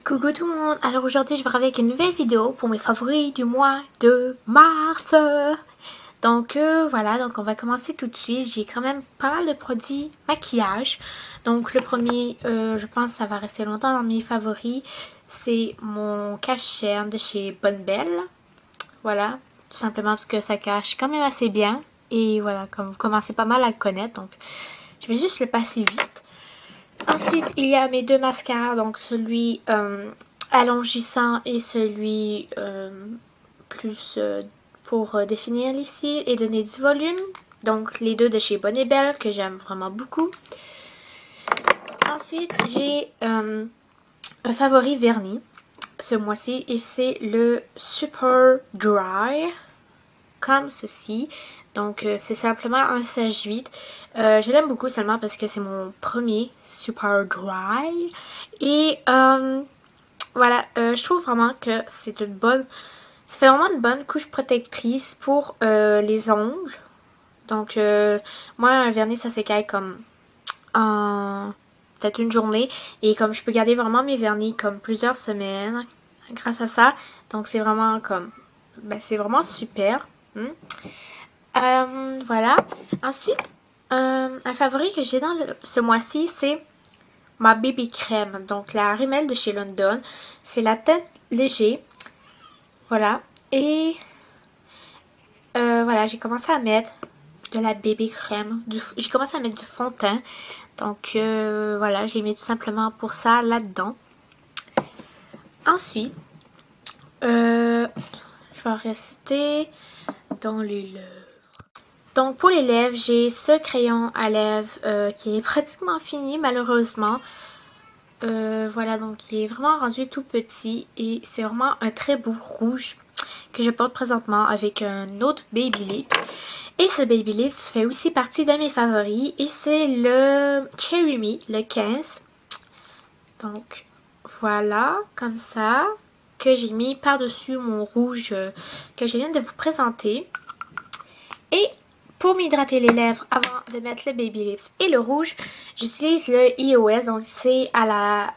Coucou tout le monde, alors aujourd'hui je vais revenir avec une nouvelle vidéo pour mes favoris du mois de mars. Donc voilà, donc on va commencer tout de suite. J'ai quand même pas mal de produits maquillage. Donc le premier, je pense que ça va rester longtemps dans mes favoris. C'est mon cache-cerne de chez Bonne Belle. Voilà, tout simplement parce que ça cache quand même assez bien. Et voilà, comme vous commencez pas mal à le connaître, donc je vais juste le passer vite. Ensuite, il y a mes deux mascaras, donc celui allongissant et celui plus pour définir les cils et donner du volume. Donc les deux de chez Bonne et Belle que j'aime vraiment beaucoup. Ensuite, j'ai un favori vernis ce mois-ci et c'est le Super Dry, comme ceci. Donc c'est simplement un sèche-vide. Je l'aime beaucoup seulement parce que c'est mon premier Super Dry. Et voilà, je trouve vraiment que c'est une bonne... Ça fait vraiment une bonne couche protectrice pour les ongles. Donc moi un vernis ça s'écaille comme en peut-être une journée. Et comme je peux garder vraiment mes vernis comme plusieurs semaines grâce à ça. Donc c'est vraiment comme... Ben, c'est vraiment super. Voilà. Ensuite, un favori que j'ai dans ce mois-ci, c'est ma Baby Crème. Donc la Rimmel de chez London. C'est la teinte léger. Voilà. Et voilà, j'ai commencé à mettre de la Baby Crème. J'ai commencé à mettre du fond de teint. Donc voilà, je l'ai mis tout simplement pour ça là-dedans. Ensuite, je vais rester dans les lèvres. Donc pour les lèvres, j'ai ce crayon à lèvres qui est pratiquement fini malheureusement. Voilà, donc il est vraiment rendu tout petit et c'est vraiment un très beau rouge que je porte présentement avec un autre Baby Lips. Et ce Baby Lips fait aussi partie de mes favoris et c'est le Cherry Me, le 15. Donc voilà, comme ça, que j'ai mis par-dessus mon rouge que je viens de vous présenter. Et pour m'hydrater les lèvres avant de mettre le Baby Lips et le rouge, j'utilise le EOS. Donc c'est à la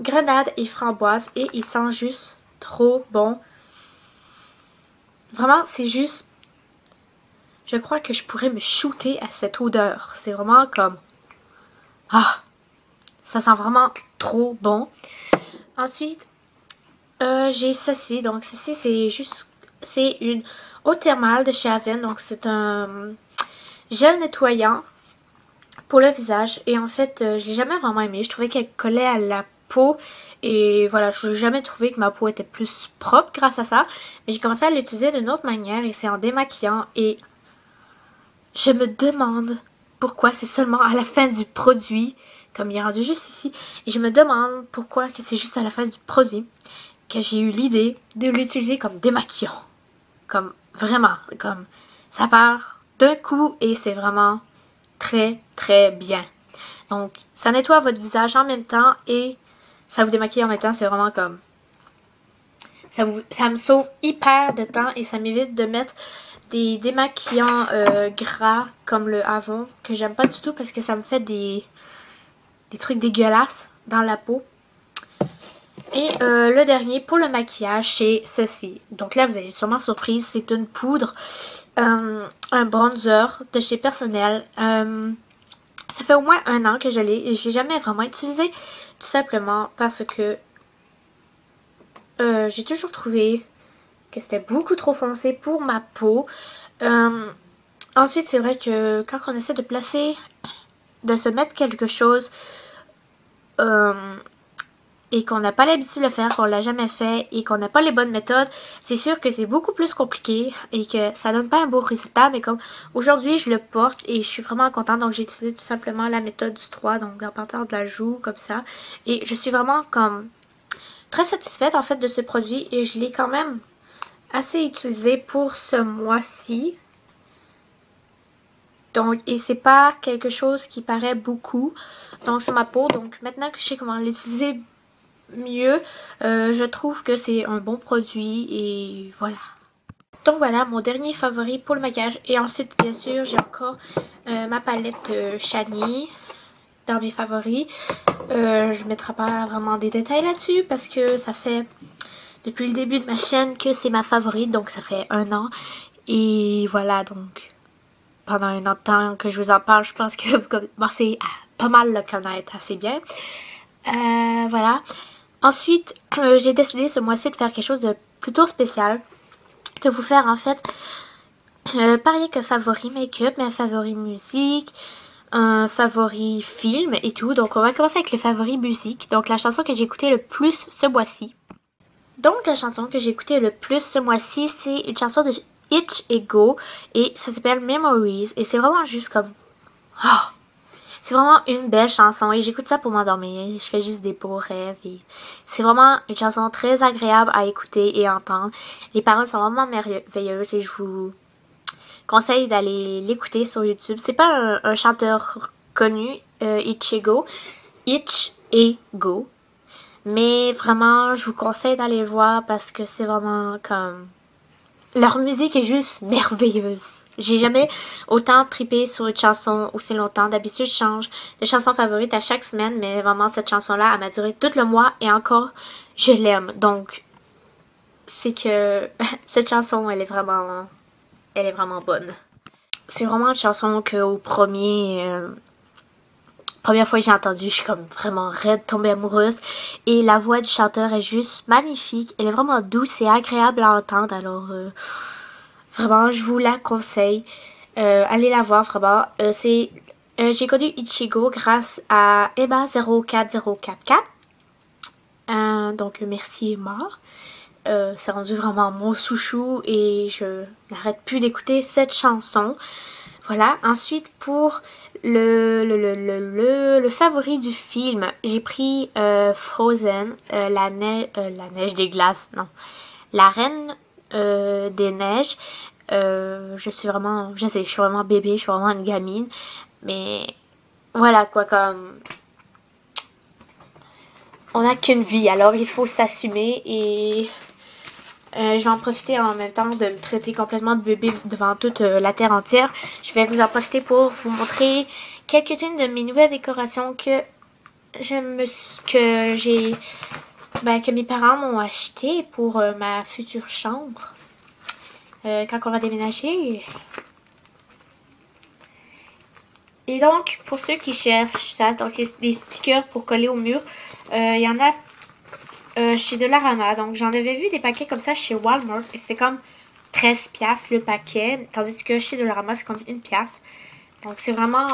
grenade et framboise et il sent juste trop bon. Vraiment, c'est juste... Je crois que je pourrais me shooter à cette odeur. C'est vraiment comme... Ah! Ça sent vraiment trop bon. Ensuite, j'ai ceci. Donc ceci, c'est juste... C'est une eau thermale de chez Aven. Donc c'est un gel nettoyant pour le visage. Et en fait, je l'ai jamais vraiment aimé. Je trouvais qu'elle collait à la peau. Et voilà, je n'ai jamais trouvé que ma peau était plus propre grâce à ça. Mais j'ai commencé à l'utiliser d'une autre manière. Et c'est en démaquillant. Et je me demande pourquoi c'est seulement à la fin du produit. Comme il est rendu juste ici. Et je me demande pourquoi que c'est juste à la fin du produit que j'ai eu l'idée de l'utiliser comme démaquillant. Comme vraiment, comme ça part d'un coup et c'est vraiment très très bien. Donc ça nettoie votre visage en même temps et ça vous démaquille en même temps. C'est vraiment comme... Ça me sauve hyper de temps et ça m'évite de mettre des démaquillants gras comme le Avon que j'aime pas du tout parce que ça me fait des trucs dégueulasses dans la peau. Et le dernier pour le maquillage, c'est ceci. Donc là, vous allez être sûrement surprise. C'est une poudre, un bronzer de chez Personnel. Ça fait au moins 1 an que je l'ai et je l'ai jamais vraiment utilisé. Tout simplement parce que j'ai toujours trouvé que c'était beaucoup trop foncé pour ma peau. Ensuite, c'est vrai que quand on essaie de placer, de se mettre quelque chose... et qu'on n'a pas l'habitude de le faire, qu'on l'a jamais fait et qu'on n'a pas les bonnes méthodes, c'est sûr que c'est beaucoup plus compliqué et que ça donne pas un beau résultat. Mais comme aujourd'hui je le porte et je suis vraiment contente, donc j'ai utilisé tout simplement la méthode du 3, donc en partant de la joue comme ça. Et je suis vraiment comme très satisfaite en fait de ce produit et je l'ai quand même assez utilisé pour ce mois-ci. Donc, et c'est pas quelque chose qui paraît beaucoup donc sur ma peau. Donc maintenant que je sais comment l'utiliser mieux, je trouve que c'est un bon produit et voilà. Donc voilà mon dernier favori pour le maquillage. Et ensuite bien sûr j'ai encore ma palette Shani dans mes favoris. Je mettrai pas vraiment des détails là-dessus parce que ça fait depuis le début de ma chaîne que c'est ma favorite, donc ça fait 1 an. Et voilà, donc pendant un an de temps que je vous en parle, je pense que vous commencez à pas mal le connaître assez bien. Voilà. Ensuite, j'ai décidé ce mois-ci de faire quelque chose de plutôt spécial. De vous faire en fait, pas rien que favori make-up, mais un favori musique, un favori film et tout. Donc on va commencer avec le favori musique. Donc la chanson que j'ai écoutée le plus ce mois-ci. Donc la chanson que j'ai écoutée le plus ce mois-ci, c'est une chanson de Itch et Go. Et ça s'appelle Memories. Et c'est vraiment juste comme... Oh, c'est vraiment une belle chanson. Et j'écoute ça pour m'endormir. Je fais juste des beaux rêves. Et c'est vraiment une chanson très agréable à écouter et entendre. Les paroles sont vraiment merveilleuses. Et je vous conseille d'aller l'écouter sur YouTube. C'est pas un chanteur connu, Itch et Go. Itch et Go. Mais vraiment, je vous conseille d'aller le voir parce que c'est vraiment comme... Leur musique est juste merveilleuse. J'ai jamais autant trippé sur une chanson aussi longtemps. D'habitude, je change de chanson favorite à chaque semaine, mais vraiment, cette chanson-là, elle m'a duré tout le mois et encore, je l'aime. Donc, c'est que cette chanson, elle est vraiment bonne. C'est vraiment une chanson qu'au première fois que j'ai entendu, je suis comme vraiment raide, tombée amoureuse. Et la voix du chanteur est juste magnifique. Elle est vraiment douce et agréable à entendre. Alors, vraiment, je vous la conseille. Allez la voir, vraiment. J'ai connu Ichigo grâce à Emma04044. Donc, merci Emma. C'est rendu vraiment mon chouchou et je n'arrête plus d'écouter cette chanson. Voilà, ensuite pour le favori du film, j'ai pris Frozen, la neige des glaces, non, la reine des neiges. Je suis vraiment bébé, je suis vraiment une gamine, mais voilà quoi, comme on n'a qu'une vie, alors il faut s'assumer et je vais en profiter en même temps de me traiter complètement de bébé devant toute la terre entière. Je vais vous en profiter pour vous montrer quelques-unes de mes nouvelles décorations que que mes parents m'ont acheté pour ma future chambre quand on va déménager. Et donc, pour ceux qui cherchent ça, donc les stickers pour coller au mur, il y en a chez Dollarama. Donc j'en avais vu des paquets comme ça chez Walmart et c'était comme 13$ le paquet, tandis que chez Dollarama c'est comme 1$. Donc c'est vraiment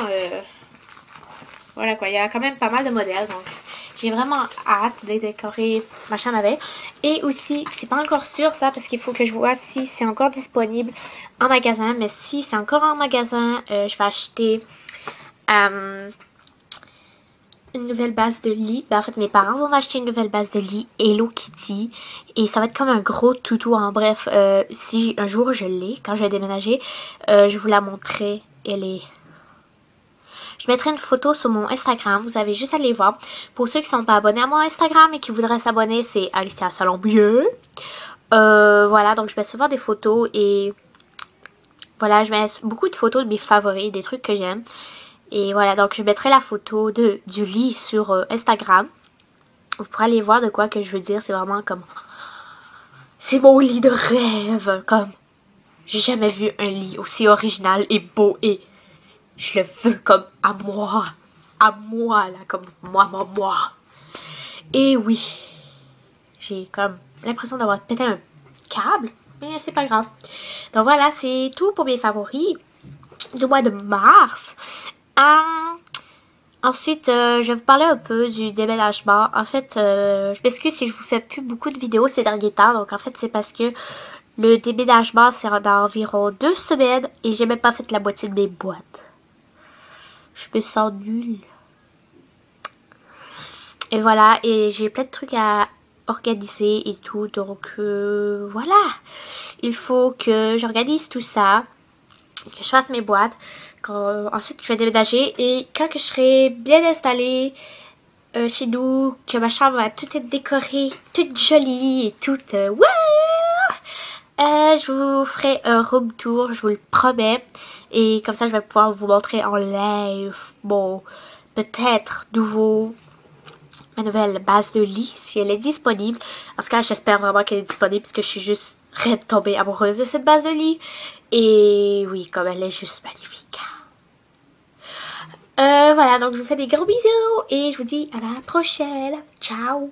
voilà quoi, il y a quand même pas mal de modèles, donc j'ai vraiment hâte de décorer ma chambre avec. Et aussi, c'est pas encore sûr ça parce qu'il faut que je vois si c'est encore disponible en magasin, mais si c'est encore en magasin, je vais acheter une nouvelle base de lit. Ben, en fait, mes parents vont m'acheter une nouvelle base de lit Hello Kitty. Et ça va être comme un gros toutou. En bref, si un jour je l'ai, quand je vais déménager, je vous la montrerai. Je mettrai une photo sur mon Instagram. Vous avez juste à aller voir. Pour ceux qui ne sont pas abonnés à mon Instagram et qui voudraient s'abonner, c'est Alicia Salombieux. Voilà, donc je mets souvent des photos et voilà, je mets beaucoup de photos de mes favoris, des trucs que j'aime. Et voilà, donc je mettrai la photo du lit sur Instagram. Vous pourrez aller voir de quoi que je veux dire. C'est vraiment comme... C'est mon lit de rêve. Comme... J'ai jamais vu un lit aussi original et beau. Et je le veux comme à moi. À moi, là. Comme moi. Et oui. J'ai comme l'impression d'avoir pété un câble. Mais c'est pas grave. Donc voilà, c'est tout pour mes favoris du mois de mars. Ensuite, je vais vous parler un peu du déménagement. En fait, je m'excuse si je vous fais plus beaucoup de vidéos ces derniers temps. Donc en fait, c'est parce que le déménagement, c'est dans environ 2 semaines et j'ai même pas fait la moitié de mes boîtes. Je me sens nulle. Et voilà, et j'ai plein de trucs à organiser et tout. Donc voilà, il faut que j'organise tout ça, que je fasse mes boîtes. Ensuite, je vais déménager et quand que je serai bien installée chez nous, que ma chambre va tout être décorée, toute jolie et toute... je vous ferai un room tour, je vous le promets. Et comme ça, je vais pouvoir vous montrer en live mon peut-être nouveau ma nouvelle base de lit, si elle est disponible. En ce cas, j'espère vraiment qu'elle est disponible parce que je suis juste tombée amoureuse de cette base de lit. Et oui, comme elle est juste magnifique. Voilà, donc je vous fais des gros bisous et je vous dis à la prochaine. Ciao!